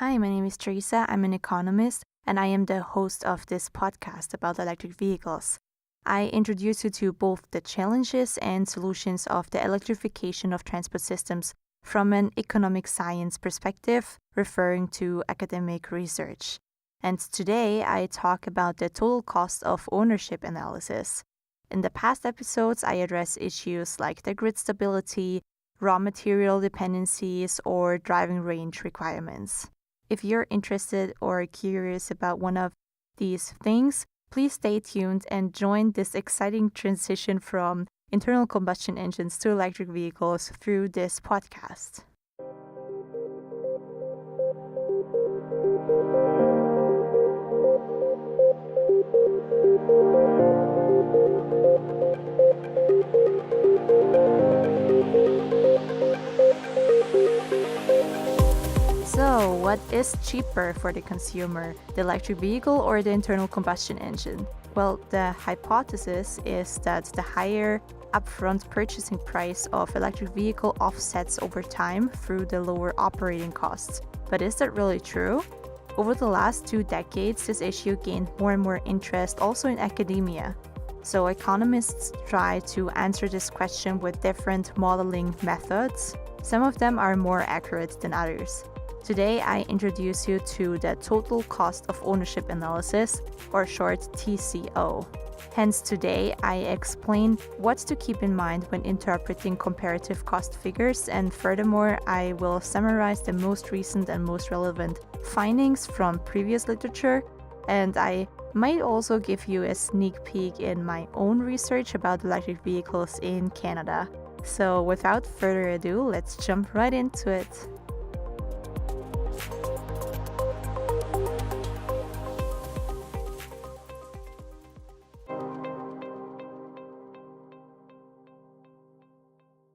Hi, my name is Teresa. I'm an economist, and I am the host of this podcast about electric vehicles. I introduce you to both the challenges and solutions of the electrification of transport systems from an economic science perspective, referring to academic research. And today I talk about the total cost of ownership analysis. In the past episodes, I address issues like the grid stability, raw material dependencies, or driving range requirements. If you're interested or curious about one of these things, please stay tuned and join this exciting transition from internal combustion engines to electric vehicles through this podcast. So, what is cheaper for the consumer, the electric vehicle or the internal combustion engine? Well, the hypothesis is that the higher upfront purchasing price of electric vehicle offsets over time through the lower operating costs. But is that really true? Over the last 2 decades, this issue gained more and more interest also in academia. So economists try to answer this question with different modeling methods. Some of them are more accurate than others. Today, I introduce you to the total cost of ownership analysis, or short TCO. Hence, today I explain what to keep in mind when interpreting comparative cost figures, and furthermore, I will summarize the most recent and most relevant findings from previous literature, and I might also give you a sneak peek in my own research about electric vehicles in Canada. So without further ado, let's jump right into it.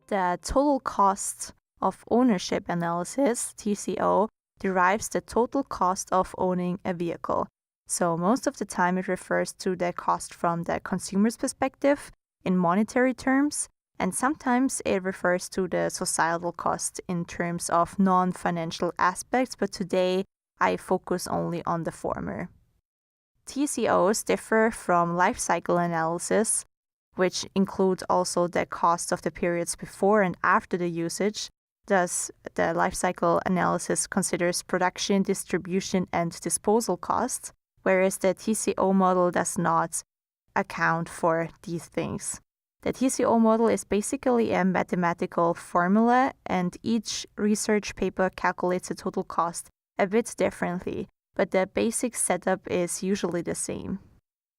The total cost of ownership analysis, TCO, derives the total cost of owning a vehicle. So most of the time it refers to the cost from the consumer's perspective in monetary terms, and sometimes it refers to the societal cost in terms of non-financial aspects, but today I focus only on the former. TCOs differ from lifecycle analysis, which include also the cost of the periods before and after the usage. Thus, the lifecycle analysis considers production, distribution, and disposal costs, whereas the TCO model does not account for these things. The TCO model is basically a mathematical formula, and each research paper calculates the total cost a bit differently, but the basic setup is usually the same.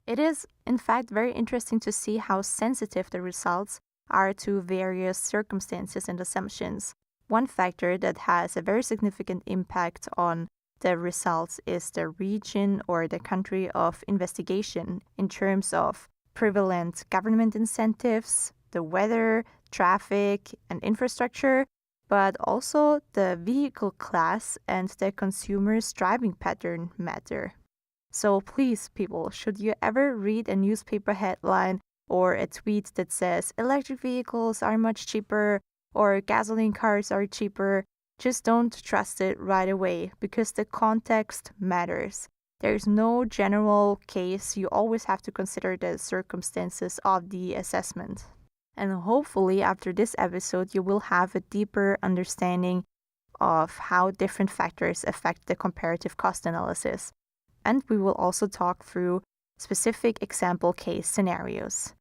It is, in fact, very interesting to see how sensitive the results are to various circumstances and assumptions. One factor that has a very significant impact on the results is the region or the country of investigation in terms of prevalent government incentives, the weather, traffic, and infrastructure, but also the vehicle class and the consumer's driving pattern matter. So please, people, should you ever read a newspaper headline or a tweet that says electric vehicles are much cheaper or gasoline cars are cheaper, just don't trust it right away because the context matters. There's no general case. You always have to consider the circumstances of the assessment. And hopefully after this episode, you will have a deeper understanding of how different factors affect the comparative cost analysis. And we will also talk through specific example case scenarios.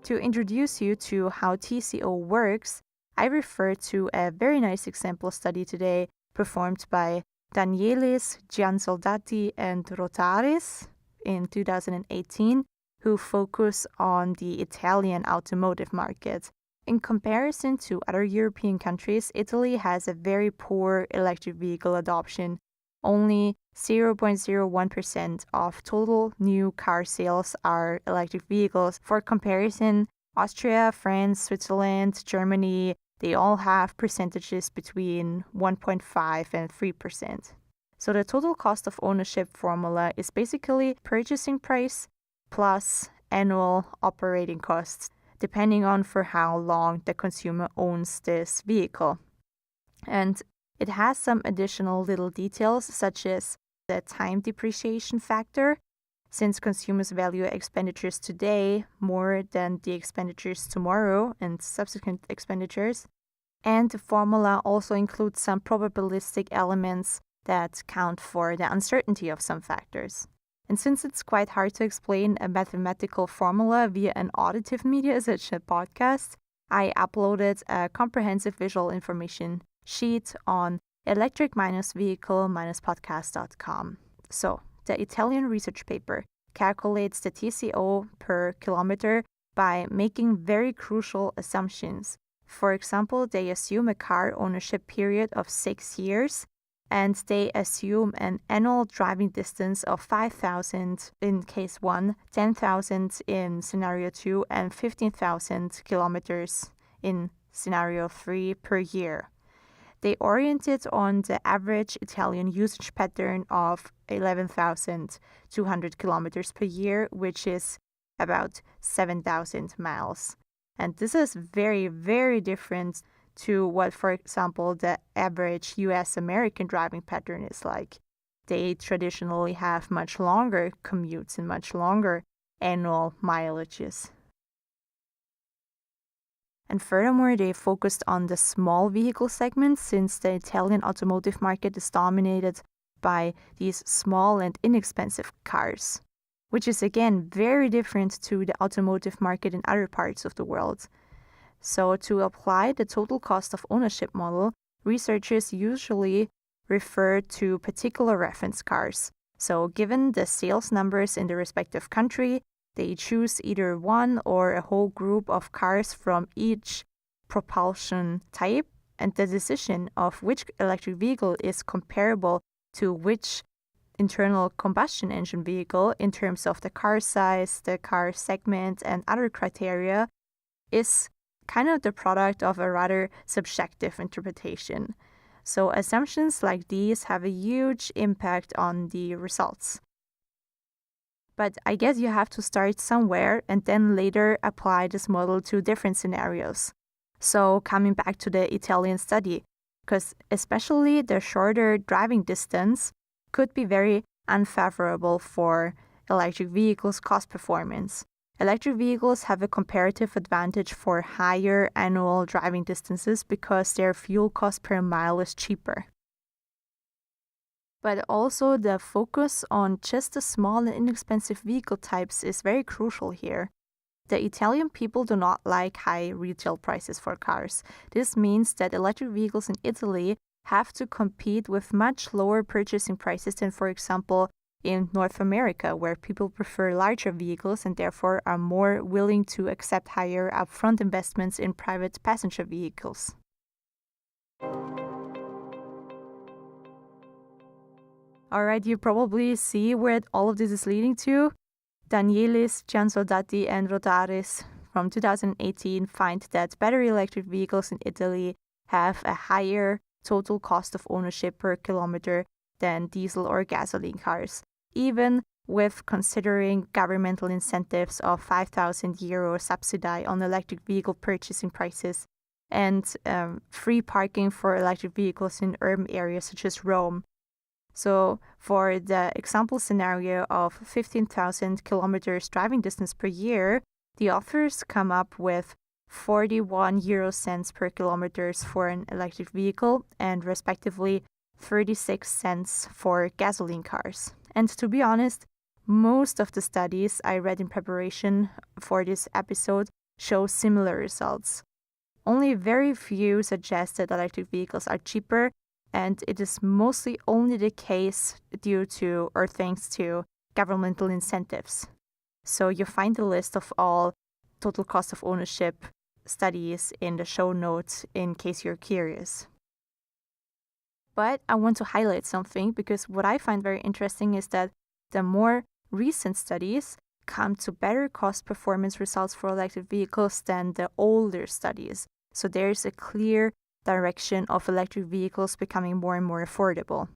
To introduce you to how TCO works, I refer to a very nice example study today performed by Danielis, Giansoldati, and Rotaris in 2018, who focus on the Italian automotive market. In comparison to other European countries, Italy has a very poor electric vehicle adoption. Only 0.01% of total new car sales are electric vehicles. For comparison, Austria, France, Switzerland, Germany, they all have percentages between 1.5 and 3%. So the total cost of ownership formula is basically purchasing price plus annual operating costs, depending on for how long the consumer owns this vehicle. And it has some additional little details, such as the time depreciation factor, since consumers value expenditures today more than the expenditures tomorrow and subsequent expenditures. And the formula also includes some probabilistic elements that count for the uncertainty of some factors. And since it's quite hard to explain a mathematical formula via an auditive media such as a podcast, I uploaded a comprehensive visual information sheet on electric-vehicle-podcast.com. So, the Italian research paper calculates the TCO per kilometer by making very crucial assumptions. For example, they assume a car ownership period of 6 years, and they assume an annual driving distance of 5,000 in case 1, 10,000 in scenario 2, and 15,000 kilometers in scenario 3 per year. They oriented on the average Italian usage pattern of 11,200 kilometers per year, which is about 7,000 miles. And this is very, very different to what, for example, the average US American driving pattern is like. They traditionally have much longer commutes and much longer annual mileages. And furthermore, they focused on the small vehicle segment, since the Italian automotive market is dominated by these small and inexpensive cars, which is again very different to the automotive market in other parts of the world. So to apply the total cost of ownership model, researchers usually refer to particular reference cars. So given the sales numbers in the respective country, they choose either one or a whole group of cars from each propulsion type, and the decision of which electric vehicle is comparable to which internal combustion engine vehicle in terms of the car size, the car segment, and other criteria is kind of the product of a rather subjective interpretation. So assumptions like these have a huge impact on the results. But I guess you have to start somewhere and then later apply this model to different scenarios. So coming back to the Italian study, because especially the shorter driving distance could be very unfavorable for electric vehicles' cost performance. Electric vehicles have a comparative advantage for higher annual driving distances because their fuel cost per mile is cheaper. But also the focus on just the small and inexpensive vehicle types is very crucial here. The Italian people do not like high retail prices for cars. This means that electric vehicles in Italy have to compete with much lower purchasing prices than, for example, in North America, where people prefer larger vehicles and therefore are more willing to accept higher upfront investments in private passenger vehicles. Alright, you probably see where all of this is leading to. Danielis, Giansoldati, and Rodaris from 2018 find that battery electric vehicles in Italy have a higher total cost of ownership per kilometer than diesel or gasoline cars, even with considering governmental incentives of €5,000 subsidy on electric vehicle purchasing prices and free parking for electric vehicles in urban areas such as Rome. So for the example scenario of 15,000 kilometers driving distance per year, the authors come up with 41 euro cents per kilometers for an electric vehicle and respectively 36 cents for gasoline cars. And to be honest, most of the studies I read in preparation for this episode show similar results. Only very few suggest that electric vehicles are cheaper, and it is mostly only the case due to or thanks to governmental incentives. So you find the list of all total cost of ownership studies in the show notes in case you're curious. But I want to highlight something because what I find very interesting is that the more recent studies come to better cost performance results for electric vehicles than the older studies. So there's a clear direction of electric vehicles becoming more and more affordable.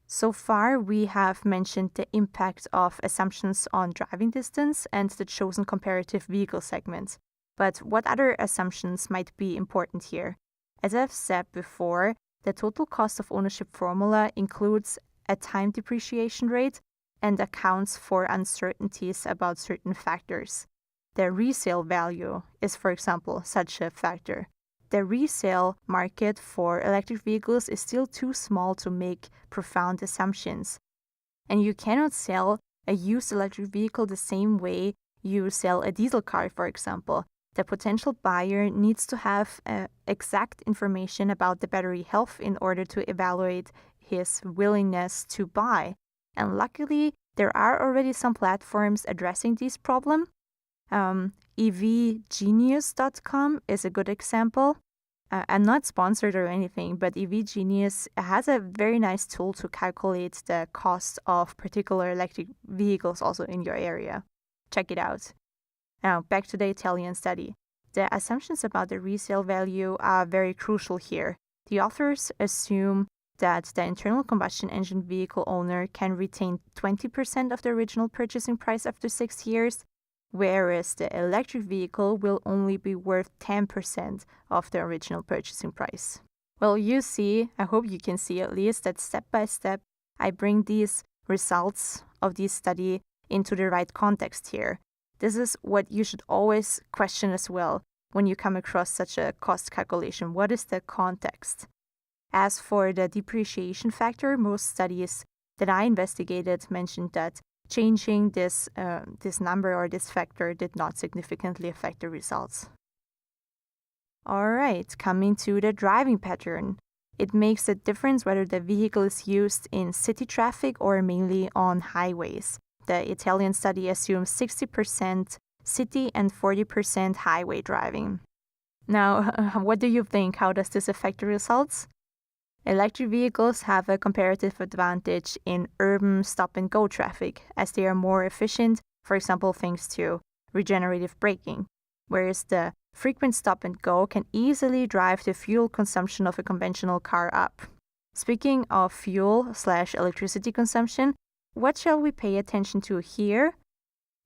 So far, we have mentioned the impact of assumptions on driving distance and the chosen comparative vehicle segment. But what other assumptions might be important here? As I've said before, The total cost of ownership formula includes a time depreciation rate and accounts for uncertainties about certain factors. The resale value is, for example, such a factor. The resale market for electric vehicles is still too small to make profound assumptions. And you cannot sell a used electric vehicle the same way you sell a diesel car, for example. The potential buyer needs to have exact information about the battery health in order to evaluate his willingness to buy. And luckily, there are already some platforms addressing this problem. EVGenius.com is a good example. I'm not sponsored or anything, but EVGenius has a very nice tool to calculate the cost of particular electric vehicles also in your area. Check it out. Now, back to the Italian study. The assumptions about the resale value are very crucial here. The authors assume that the internal combustion engine vehicle owner can retain 20% of the original purchasing price after 6 years, whereas the electric vehicle will only be worth 10% of the original purchasing price. Well, you see, I hope you can see at least that step by step, I bring these results of this study into the right context here. This is what you should always question as well when you come across such a cost calculation. What is the context? As for the depreciation factor, most studies that I investigated mentioned that changing this number or this factor did not significantly affect the results. All right, coming to the driving pattern. It makes a difference whether the vehicle is used in city traffic or mainly on highways. The Italian study assumes 60% city and 40% highway driving. Now, what do you think? How does this affect the results? Electric vehicles have a comparative advantage in urban stop-and-go traffic, as they are more efficient, for example, thanks to regenerative braking, whereas the frequent stop-and-go can easily drive the fuel consumption of a conventional car up. Speaking of fuel/electricity consumption, what shall we pay attention to here?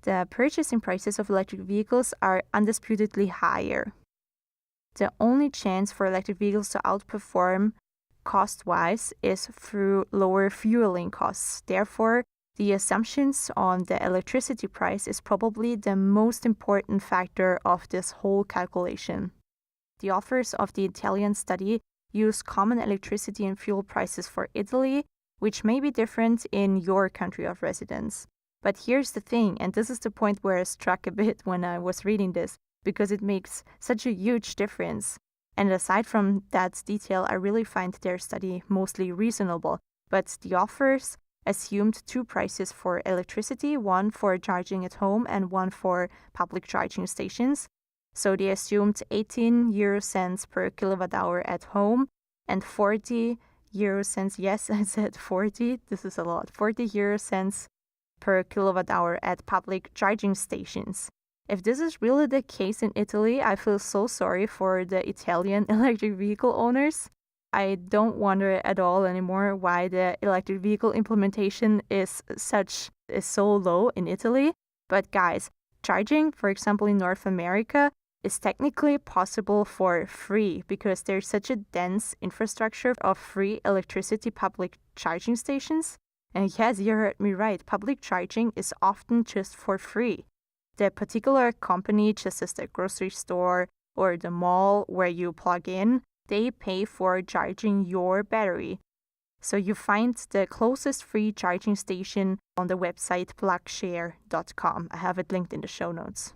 The purchasing prices of electric vehicles are undisputedly higher. The only chance for electric vehicles to outperform cost-wise is through lower fueling costs. Therefore, the assumptions on the electricity price is probably the most important factor of this whole calculation. The authors of the Italian study use common electricity and fuel prices for Italy, which may be different in your country of residence. But here's the thing, and this is the point where I struck a bit when I was reading this, because it makes such a huge difference. And aside from that detail, I really find their study mostly reasonable. But the authors assumed two prices for electricity, one for charging at home and one for public charging stations. So they assumed 18 euro cents per kilowatt hour at home and 40 euro cents, yes, I said 40, this is a lot, 40 euro cents per kilowatt hour at public charging stations. If this is really the case in Italy, I feel so sorry for the Italian electric vehicle owners. I don't wonder at all anymore why the electric vehicle implementation is so low in Italy. But guys, charging, for example, in North America, is technically possible for free because there's such a dense infrastructure of free electricity public charging stations. And yes, you heard me right, public charging is often just for free. The particular company, just as the grocery store or the mall where you plug in, they pay for charging your battery. So you find the closest free charging station on the website plugshare.com. I have it linked in the show notes.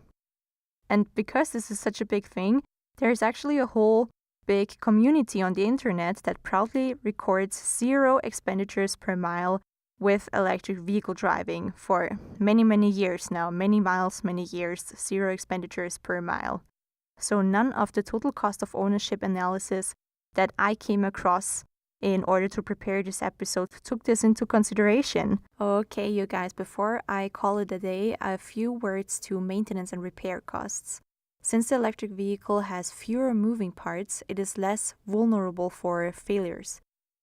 And because this is such a big thing, there's actually a whole big community on the internet that proudly records 0 expenditures per mile with electric vehicle driving for many, many years now, many miles, many years, 0 expenditures per mile. So none of the total cost of ownership analysis that I came across in order to prepare this episode took this into consideration. Okay, you guys, before I call it a day, a few words to maintenance and repair costs. Since the electric vehicle has fewer moving parts, it is less vulnerable for failures.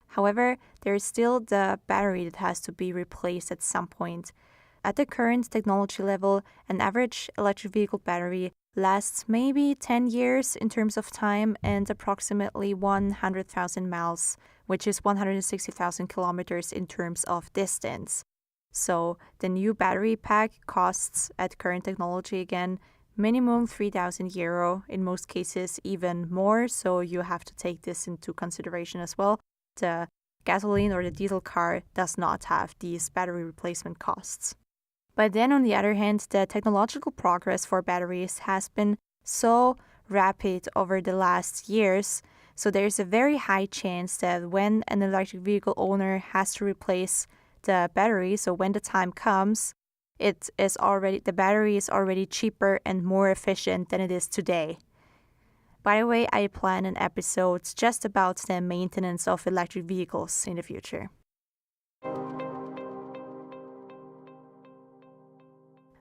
However, there is still the battery that has to be replaced at some point. At the current technology level, an average electric vehicle battery lasts maybe 10 years in terms of time and approximately 100,000 miles, which is 160,000 kilometers in terms of distance. So the new battery pack costs, at current technology again, minimum 3,000 euro, in most cases even more, so you have to take this into consideration as well. The gasoline or the diesel car does not have these battery replacement costs. But then on the other hand, the technological progress for batteries has been so rapid over the last years, so there's a very high chance that when an electric vehicle owner has to replace the battery, so when the time comes, the battery is already cheaper and more efficient than it is today. By the way, I plan an episode just about the maintenance of electric vehicles in the future.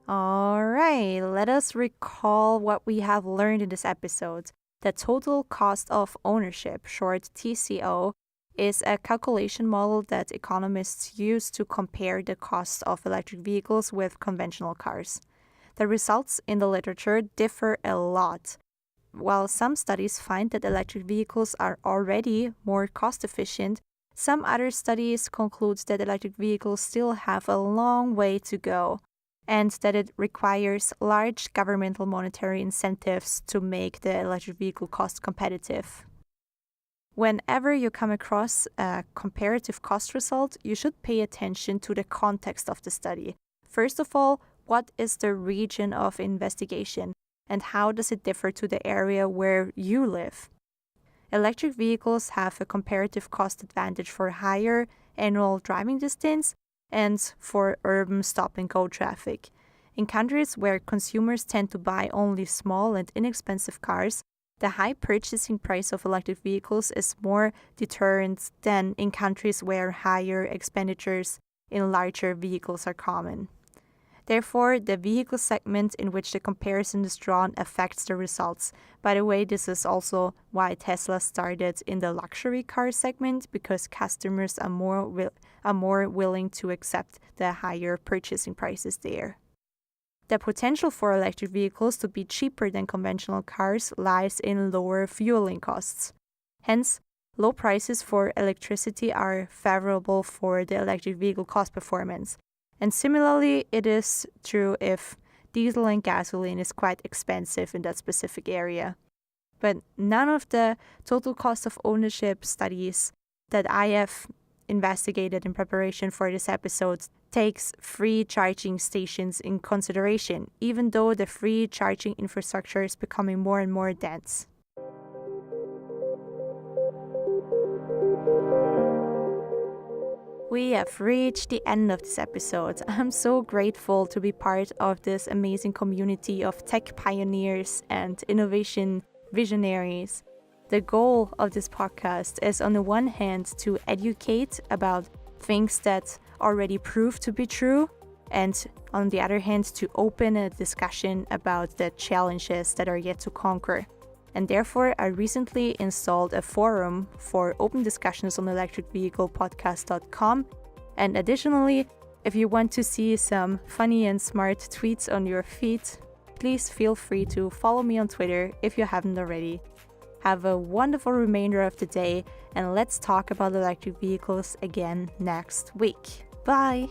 Alright, let us recall what we have learned in this episode. The total cost of ownership, short TCO, is a calculation model that economists use to compare the cost of electric vehicles with conventional cars. The results in the literature differ a lot. While some studies find that electric vehicles are already more cost efficient, some other studies conclude that electric vehicles still have a long way to go, and that it requires large governmental monetary incentives to make the electric vehicle cost competitive. Whenever you come across a comparative cost result, you should pay attention to the context of the study. First of all, what is the region of investigation, and how does it differ to the area where you live? Electric vehicles have a comparative cost advantage for higher annual driving distance and for urban stop-and-go traffic. In countries where consumers tend to buy only small and inexpensive cars, the high purchasing price of electric vehicles is more deterrent than in countries where higher expenditures in larger vehicles are common. Therefore, the vehicle segment in which the comparison is drawn affects the results. By the way, this is also why Tesla started in the luxury car segment, because customers are more willing to accept the higher purchasing prices there. The potential for electric vehicles to be cheaper than conventional cars lies in lower fueling costs. Hence, low prices for electricity are favorable for the electric vehicle cost performance. And similarly, it is true if diesel and gasoline is quite expensive in that specific area. But none of the total cost of ownership studies that I have investigated in preparation for this episode takes free charging stations in consideration, even though the free charging infrastructure is becoming more and more dense. We have reached the end of this episode. I'm so grateful to be part of this amazing community of tech pioneers and innovation visionaries. The goal of this podcast is, on the one hand, to educate about things that already proved to be true, and on the other hand, to open a discussion about the challenges that are yet to conquer. And therefore, I recently installed a forum for open discussions on electricvehiclepodcast.com. And additionally, if you want to see some funny and smart tweets on your feed, please feel free to follow me on Twitter if you haven't already. Have a wonderful remainder of the day, and let's talk about electric vehicles again next week. Bye!